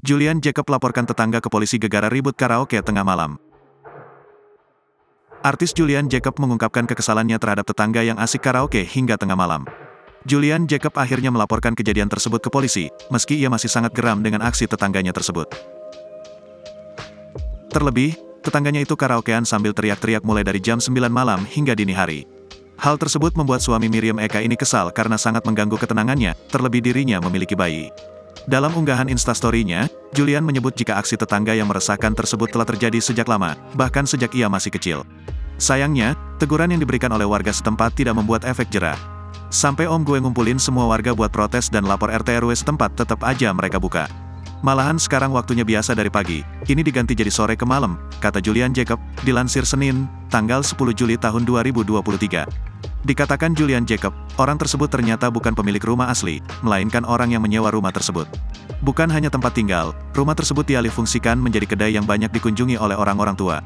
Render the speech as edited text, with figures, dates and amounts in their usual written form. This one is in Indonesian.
Julian Jacob laporkan tetangga ke polisi gara-gara ribut karaoke tengah malam. Artis Julian Jacob mengungkapkan kekesalannya terhadap tetangga yang asik karaoke hingga tengah malam. Julian Jacob akhirnya melaporkan kejadian tersebut ke polisi, meski ia masih sangat geram dengan aksi tetangganya tersebut. Terlebih, tetangganya itu karaokean sambil teriak-teriak mulai dari jam 9 malam hingga dini hari. Hal tersebut membuat suami Miriam Eka ini kesal karena sangat mengganggu ketenangannya, terlebih dirinya memiliki bayi. Dalam unggahan instastory-nya, Julian menyebut jika aksi tetangga yang meresahkan tersebut telah terjadi sejak lama, bahkan sejak ia masih kecil. Sayangnya, teguran yang diberikan oleh warga setempat tidak membuat efek jera. Sampai om gue ngumpulin semua warga buat protes dan lapor RT RW setempat tetap aja mereka buka. Malahan sekarang waktunya biasa dari pagi, ini diganti jadi sore ke malam, kata Julian Jacob, dilansir Senin, tanggal 10 Juli tahun 2023. Dikatakan Julian Jacob, orang tersebut ternyata bukan pemilik rumah asli, melainkan orang yang menyewa rumah tersebut. Bukan hanya tempat tinggal, rumah tersebut dialih fungsikan menjadi kedai yang banyak dikunjungi oleh orang-orang tua.